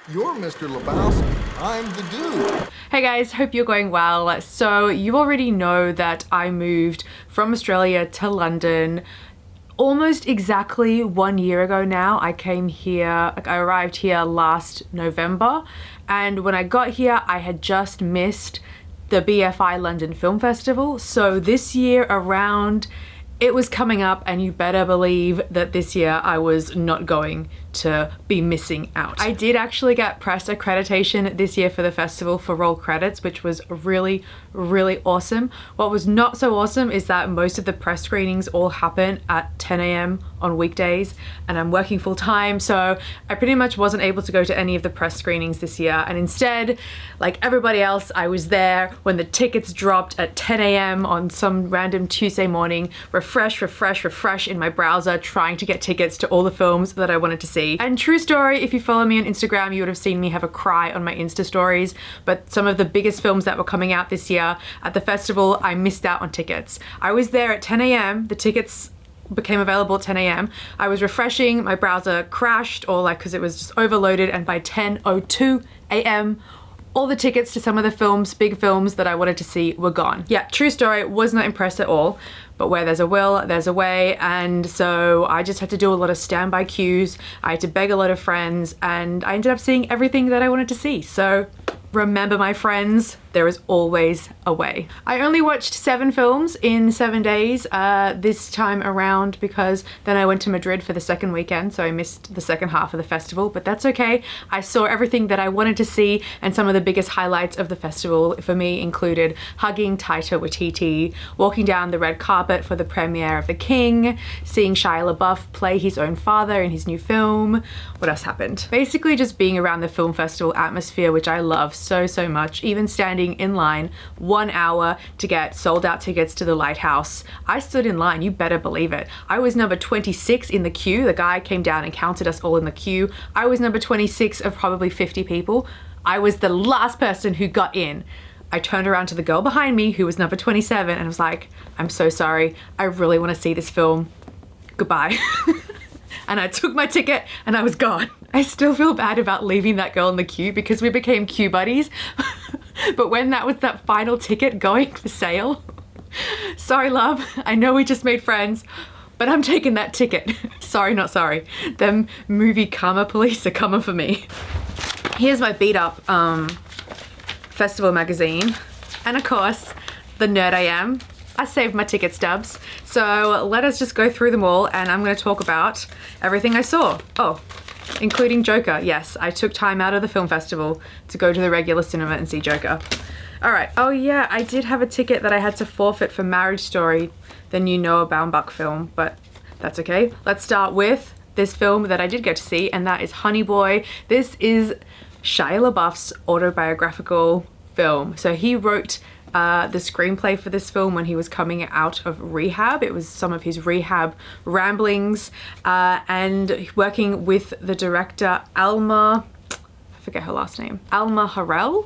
You're Mr. Lebowski. I'm the dude. Hey guys, hope you're going well. So you already know that I moved from Australia to London almost exactly 1 year ago now. I arrived here last November, and when I got here, I had just missed the BFI London Film Festival. So this year around, it was coming up, and you better believe that this year I was not going to be missing out. I did actually get press accreditation this year for the festival for roll credits, which was really, really awesome. What was not so awesome is that most of the press screenings all happen at 10 a.m. on weekdays, and I'm working full time, so I pretty much wasn't able to go to any of the press screenings this year. And instead, like everybody else, I was there when the tickets dropped at 10 a.m. on some random Tuesday morning, refresh in my browser, trying to get tickets to all the films that I wanted to see. And true story, if you follow me on Instagram, you would have seen me have a cry on my Insta stories, but some of the biggest films that were coming out this year at the festival, I missed out on tickets. I was there at 10 a.m. The tickets became available at 10 a.m. I was refreshing, my browser crashed, or because it was just overloaded, and by 10:02 a.m. all the tickets to some of the big films that I wanted to see were gone. Yeah, true story, was not impressed at all. But where there's a will, there's a way, and so I just had to do a lot of standby queues. I had to beg a lot of friends, and I ended up seeing everything that I wanted to see. So remember, my friends, there is always a way. I only watched 7 films in 7 days this time around, because then I went to Madrid for the second weekend, so I missed the second half of the festival, but that's okay. I saw everything that I wanted to see, and some of the biggest highlights of the festival for me included hugging Taika Waititi, walking down the red carpet for the premiere of The King, seeing Shia LaBeouf play his own father in his new film. What else happened? Basically just being around the film festival atmosphere, which I love so much, even standing in line 1 hour to get sold out tickets to the Lighthouse. I stood in line, you better believe it. I was number 26 in the queue. The guy came down and counted us all in the queue. I was number 26 of probably 50 people. I was the last person who got in. I turned around to the girl behind me who was number 27 and was like, I'm so sorry, I really want to see this film. Goodbye. And I took my ticket and I was gone. I still feel bad about leaving that girl in the queue because we became queue buddies. But when that was that final ticket going for sale, sorry love, I know we just made friends, but I'm taking that ticket. Sorry, not sorry. Them movie karma police are coming for me. Here's my beat up festival magazine. And of course, the nerd I am, I saved my ticket stubs. So let us just go through them all, and I'm going to talk about everything I saw. Oh, including Joker. Yes, I took time out of the film festival to go to the regular cinema and see Joker. All right. Oh yeah, I did have a ticket that I had to forfeit for Marriage Story, the new Noah Baumbach film, but that's okay. Let's start with this film that I did get to see, and that is Honey Boy. This is Shia LaBeouf's autobiographical film. So he wrote the screenplay for this film when he was coming out of rehab. It was some of his rehab ramblings, and working with the director Alma, I forget her last name, Alma Harrell,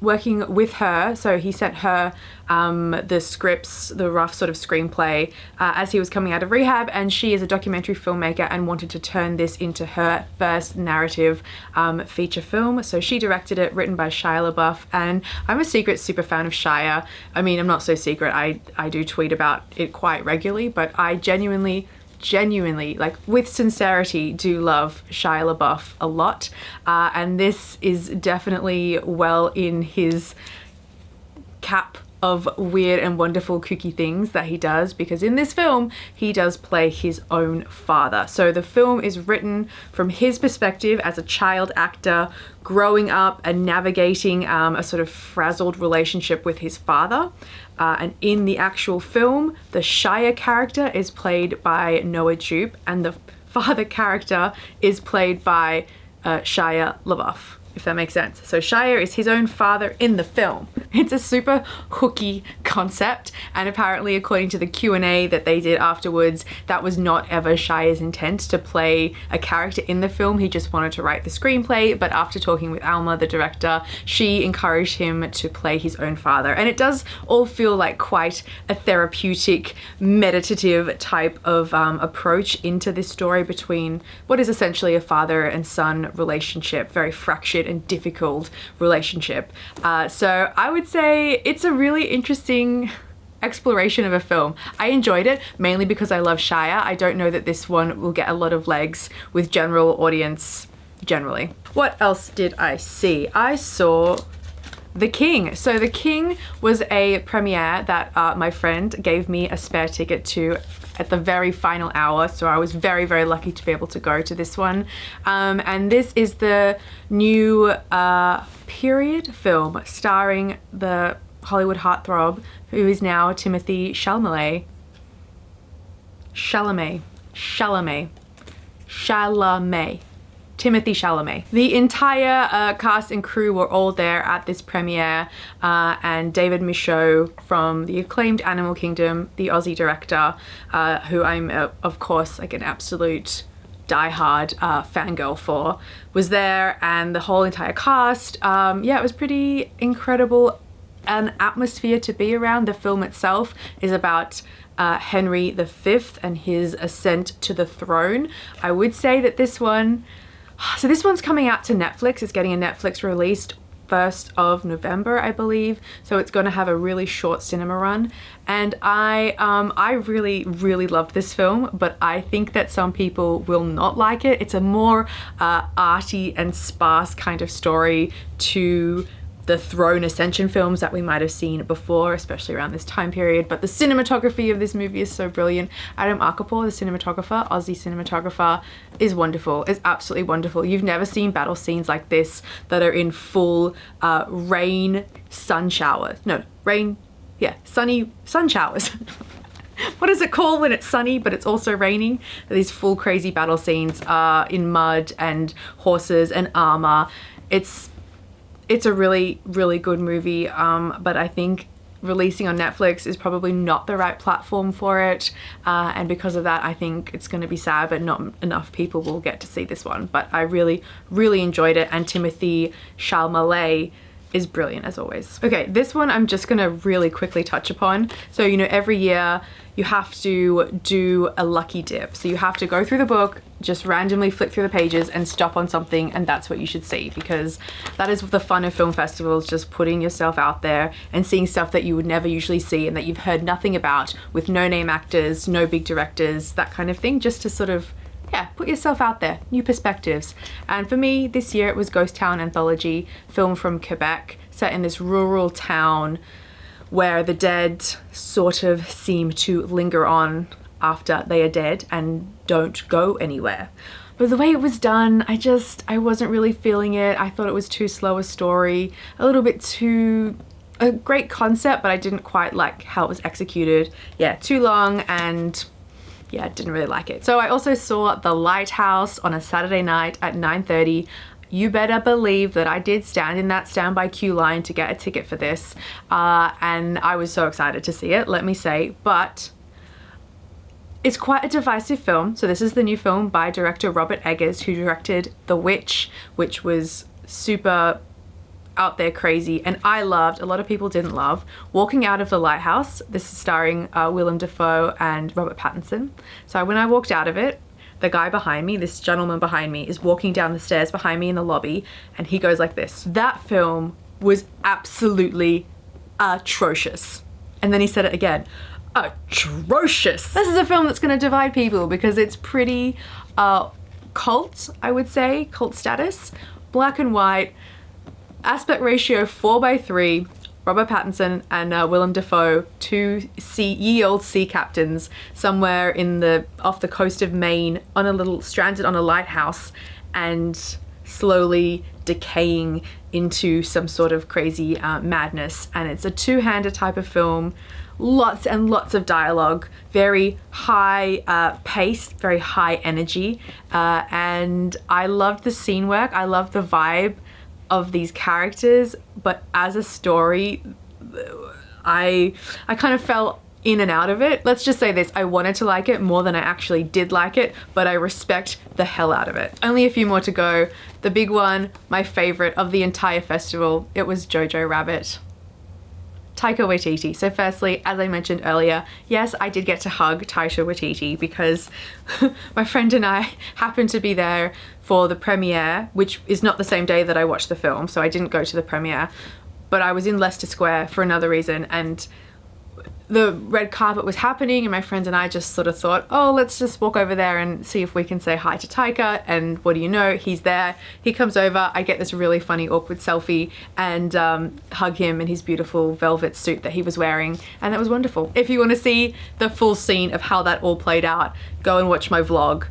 working with her. So he sent her the scripts, the rough sort of screenplay as he was coming out of rehab, and she is a documentary filmmaker and wanted to turn this into her first narrative feature film. So she directed it, written by Shia LaBeouf, and I'm a secret super fan of Shia. I mean, I'm not so secret, I do tweet about it quite regularly, but I genuinely, like with sincerity, do love Shia LaBeouf a lot, and this is definitely well in his cap of weird and wonderful kooky things that he does, because in this film he does play his own father. So the film is written from his perspective as a child actor growing up and navigating a sort of frazzled relationship with his father. And in the actual film, the Shia character is played by Noah Jupe, and the father character is played by Shia LaBeouf. if that makes sense. So Shia is his own father in the film. It's a super hooky concept, and apparently according to the Q&A that they did afterwards, that was not ever Shia's intent to play a character in the film. He just wanted to write the screenplay, but after talking with Alma, the director, she encouraged him to play his own father. And it does all feel like quite a therapeutic, meditative type of approach into this story between what is essentially a father and son relationship, very fractured and difficult relationship. So I would say it's a really interesting exploration of a film. I enjoyed it mainly because I love Shia. I don't know that this one will get a lot of legs with general audience generally. What else did I see? I saw The King. So The King was a premiere that my friend gave me a spare ticket to at the very final hour, so I was very, very lucky to be able to go to this one. And this is the new period film starring the Hollywood heartthrob who is now Timothy Chalamet. Timothy Chalamet. The entire cast and crew were all there at this premiere, and David Michôd from the acclaimed Animal Kingdom, the Aussie director, who I'm of course like an absolute diehard fangirl for, was there, and the whole entire cast. Yeah, it was pretty incredible, an atmosphere to be around. The film itself is about Henry V and his ascent to the throne. I would say that this one's coming out to Netflix. It's getting a Netflix release 1st of November, I believe. So it's going to have a really short cinema run. And I really, really loved this film, but I think that some people will not like it. It's a more arty and sparse kind of story to the throne ascension films that we might have seen before, especially around this time period. But the cinematography of this movie is so brilliant. Adam Arkapour, the cinematographer, Aussie cinematographer, is wonderful, is absolutely wonderful. You've never seen battle scenes like this that are in full sunny sun showers. What is it called when it's sunny but it's also raining? These full crazy battle scenes in mud and horses and armor. It's a really, really good movie, but I think releasing on Netflix is probably not the right platform for it, and because of that I think it's going to be sad, but not enough people will get to see this one. But I really, really enjoyed it, and Timothy Chalamet is brilliant as always. Okay, this one I'm just gonna really quickly touch upon. So, you know, every year you have to do a lucky dip. So you have to go through the book, just randomly flick through the pages and stop on something, and that's what you should see, because that is the fun of film festivals, just putting yourself out there and seeing stuff that you would never usually see and that you've heard nothing about, with no name actors, no big directors, that kind of thing, just to sort of, yeah, put yourself out there, new perspectives. And for me this year it was Ghost Town Anthology, film from Quebec, set in this rural town where the dead sort of seem to linger on after they are dead and don't go anywhere. But the way it was done, I wasn't really feeling it. I thought it was too slow a story, a little bit too, a great concept, but I didn't quite like how it was executed. Yeah, too long, and yeah, didn't really like it. So I also saw The Lighthouse on a Saturday night at 9:30. You better believe that I did stand in that standby queue line to get a ticket for this, and I was so excited to see it, let me say. But it's quite a divisive film. So this is the new film by director Robert Eggers, who directed The Witch, which was super out there crazy, and I loved, a lot of people didn't love. Walking Out of the Lighthouse, this is starring Willem Dafoe and Robert Pattinson. So when I walked out of it, the guy behind me, this gentleman behind me, is walking down the stairs behind me in the lobby, and he goes like this: "That film was absolutely atrocious." And then he said it again, "Atrocious." This is a film that's going to divide people because it's pretty cult, I would say, cult status, black and white, aspect ratio 4:3, Robert Pattinson and Willem Dafoe, two ye old sea captains somewhere off the coast of Maine, stranded on a lighthouse and slowly decaying into some sort of crazy madness. And it's a two-hander type of film, lots and lots of dialogue, very high pace, very high energy, and I loved the scene work, I loved the vibe. of these characters, but as a story, I kind of fell in and out of it. Let's just say this, I wanted to like it more than I actually did like it, but I respect the hell out of it. Only a few more to go. The big one, my favorite of the entire festival, it was Jojo Rabbit. Taika Waititi. So firstly, as I mentioned earlier, yes, I did get to hug Taika Waititi because my friend and I happened to be there for the premiere, which is not the same day that I watched the film, so I didn't go to the premiere, but I was in Leicester Square for another reason, and the red carpet was happening and my friends and I just sort of thought, oh, let's just walk over there and see if we can say hi to Taika. And what do you know, he's there. He comes over, I get this really funny awkward selfie and hug him in his beautiful velvet suit that he was wearing, and that was wonderful. If you want to see the full scene of how that all played out, go and watch my vlog.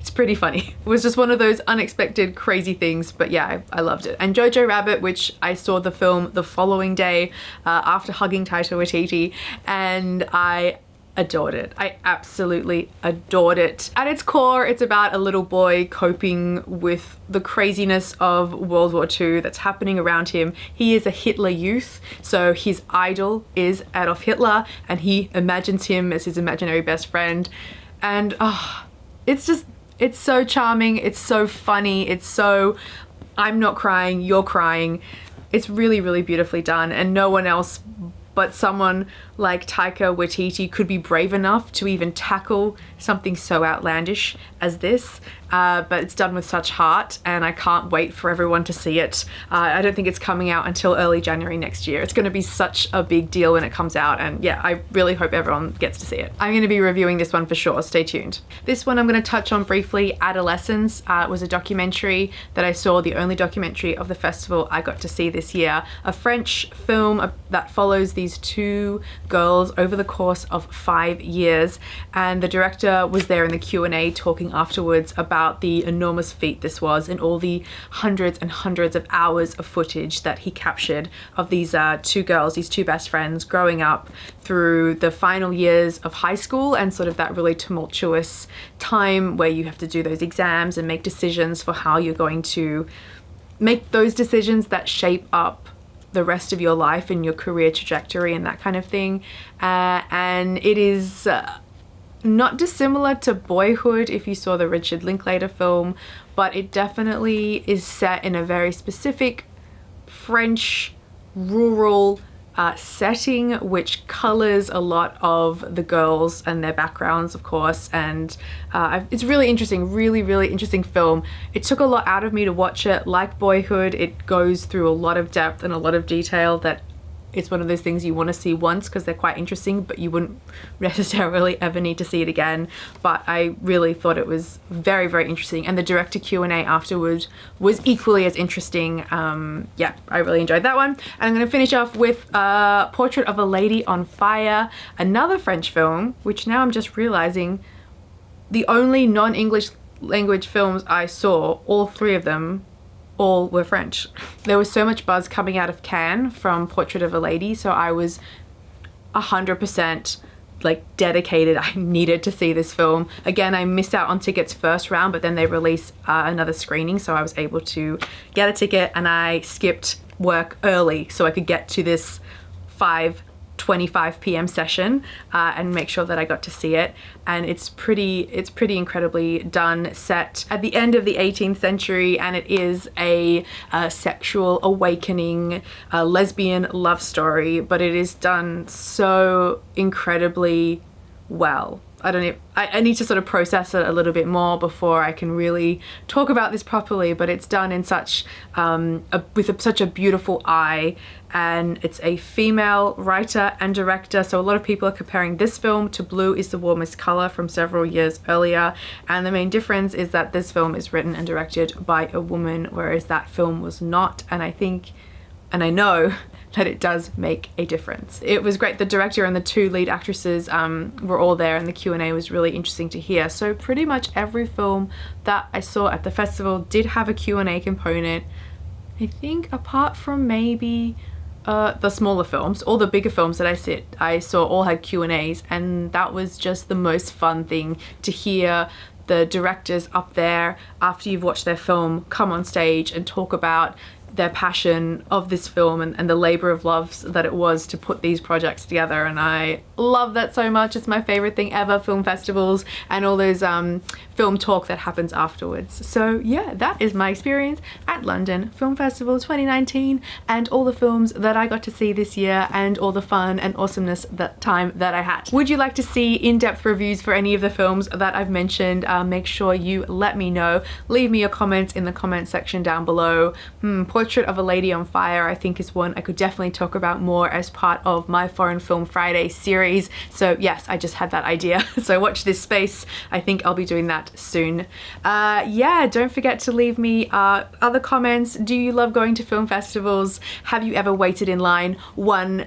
It's pretty funny. It was just one of those unexpected crazy things, but yeah, I loved it. And Jojo Rabbit, which I saw the film the following day after hugging Taika Waititi, and I adored it. I absolutely adored it. At its core, it's about a little boy coping with the craziness of World War II that's happening around him. He is a Hitler youth, so his idol is Adolf Hitler, and he imagines him as his imaginary best friend. And it's so charming, it's so funny, it's so, I'm not crying, you're crying. It's really, really beautifully done, and no one else but someone like Taika Waititi could be brave enough to even tackle something so outlandish as this, but it's done with such heart, and I can't wait for everyone to see it. I don't think it's coming out until early January next year. It's going to be such a big deal when it comes out, and yeah, I really hope everyone gets to see it. I'm going to be reviewing this one for sure, stay tuned. This one I'm going to touch on briefly, Adolescent. It was a documentary that I saw, the only documentary of the festival I got to see this year. A French film that follows these two girls over the course of 5 years, and the director was there in the Q&A talking afterwards about the enormous feat this was and all the hundreds and hundreds of hours of footage that he captured of these two girls, these two best friends, growing up through the final years of high school and sort of that really tumultuous time where you have to do those exams and make decisions for how you're going to make those decisions that shape up the rest of your life and your career trajectory and that kind of thing. And it is not dissimilar to Boyhood if you saw the Richard Linklater film, but it definitely is set in a very specific French rural setting, which colors a lot of the girls and their backgrounds, of course, and it's really interesting, really interesting film. It took a lot out of me to watch it. Like Boyhood, it goes through a lot of depth and a lot of detail that it's one of those things you want to see once because they're quite interesting, but you wouldn't necessarily ever need to see it again. But I really thought it was very interesting, and the director Q&A afterwards was equally as interesting. Yeah, I really enjoyed that one. And I'm going to finish off with Portrait of a Lady on Fire, another French film, which now I'm just realizing the only non-English language films I saw, all three of them, all were French. There was so much buzz coming out of Cannes from Portrait of a Lady, so I was 100% like dedicated. I needed to see this film. Again, I missed out on tickets first round, but then they released another screening, so I was able to get a ticket, and I skipped work early so I could get to this 5:25 p.m. session and make sure that I got to see it. And it's pretty incredibly done, set at the end of the 18th century, and it is a sexual awakening, lesbian love story, but it is done so incredibly well. I need to sort of process it a little bit more before I can really talk about this properly, but it's done in such such a beautiful eye, and it's a female writer and director, so a lot of people are comparing this film to Blue is the Warmest Color from several years earlier, and the main difference is that this film is written and directed by a woman, whereas that film was not. And I think, and I know that it does make a difference. It was great. The director and the two lead actresses were all there, and the Q&A was really interesting to hear. So pretty much every film that I saw at the festival did have a Q&A component. I think apart from maybe the smaller films, all the bigger films that I saw all had Q&As, and that was just the most fun thing to hear the directors up there, after you've watched their film, come on stage and talk about their passion of this film and the labor of love that it was to put these projects together. And I love that so much. It's my favorite thing ever, film festivals and all those film talk that happens afterwards. So yeah, that is my experience at London Film Festival 2019 and all the films that I got to see this year and all the fun and awesomeness that time that I had. Would you like to see in-depth reviews for any of the films that I've mentioned? Make sure you let me know. Leave me your comments in the comment section down below. Portrait of a Lady on Fire I think is one I could definitely talk about more as part of my Foreign Film Friday series. So yes, I just had that idea. So watch this space. I think I'll be doing that soon. Yeah, don't forget to leave me other comments. Do you love going to film festivals? Have you ever waited in line 1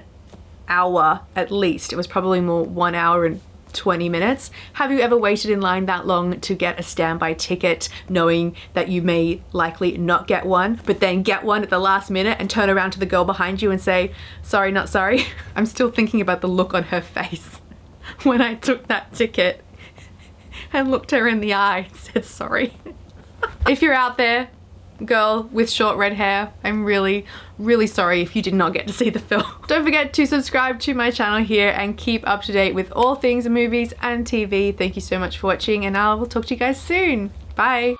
hour at least? It was probably more 1 hour and 20 minutes. Have you ever waited in line that long to get a standby ticket, knowing that you may likely not get one, but then get one at the last minute and turn around to the girl behind you and say, sorry, not sorry? I'm still thinking about the look on her face when I took that ticket and looked her in the eye and said sorry. If you're out there, girl with short red hair, I'm really sorry if you did not get to see the film. Don't forget to subscribe to my channel here and keep up to date with all things movies and TV. Thank you so much for watching, and I will talk to you guys soon. Bye.